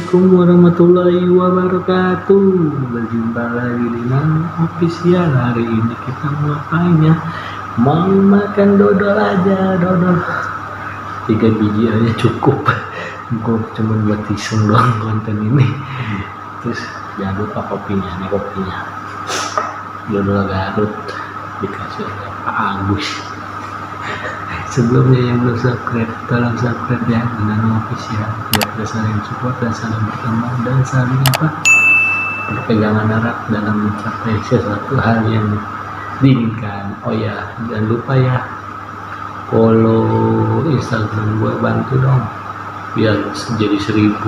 Assalamualaikum warahmatullahi wabarakatuh. Berjumpa lagi di Nano Official. Hari ini kita mau ngapain ya? Mau makan dodol aja, dodol 3 biji aja cukup. Gue cuma buat iseng doang konten ini. Terus jangan lupa kopinya, ini kopinya dodol Garut dikasih oleh Pak Agus. Sebelumnya yang belum subscribe, tolong subscribe ya, Nano Official, biar kita saling support dan saling berteman dan saling berpegangan erat dalam mencapai sesuatu hal yang diinginkan. Oh ya, jangan lupa ya, follow Instagram gue, bantu dong biar jadi 1000.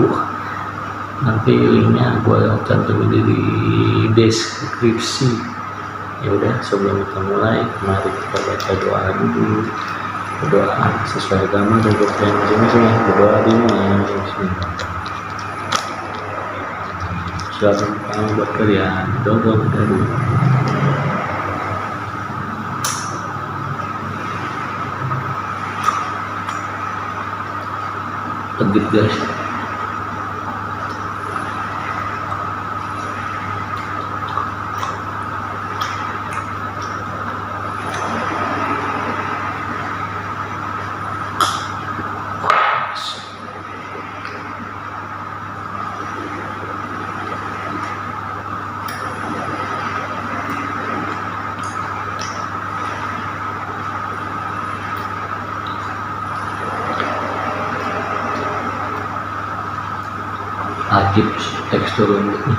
Nanti linknya gue cantumin di deskripsi. Ya udah, sebelum kita mulai, mari kita baca doa dulu. Berdoa sesuai agama dan kepercayaan masing-masing ya. Berdoa dimulai. Selamat pertama buat kalian, dodol dari tegit guys. Ajib tekstur lembutnya.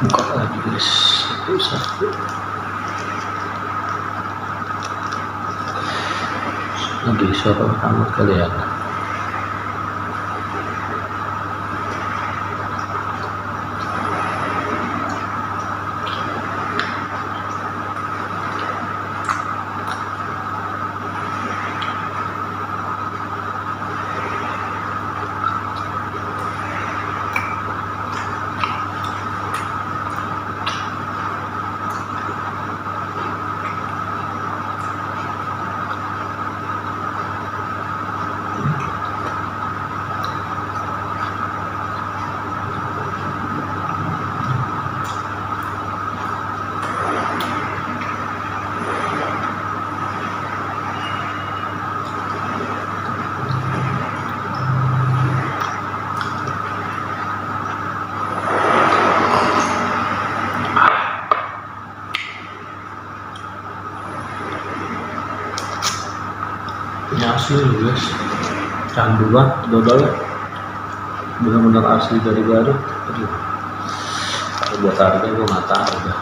Buka lagi guys, satu-satu. Lagi sorot amat kalian. Ini asli loh guys, candu banget dodolnya, benar-benar asli dari Garut. Aduh, kalau buat harga gue nggak tahu dah.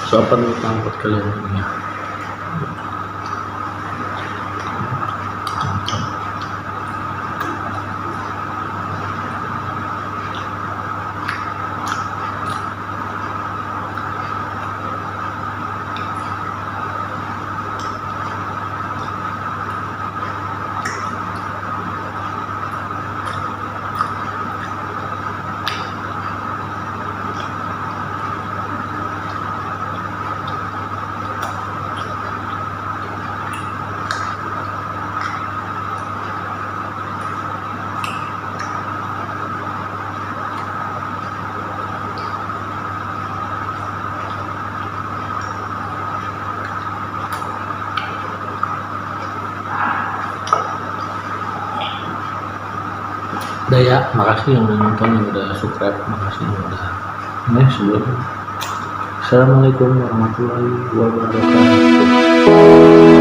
Siapa nih buat kalian ini ya? Udah ya, makasih yang udah nonton, yang udah subscribe, makasih yang udah ini sebelum. Assalamualaikum warahmatullahi wabarakatuh.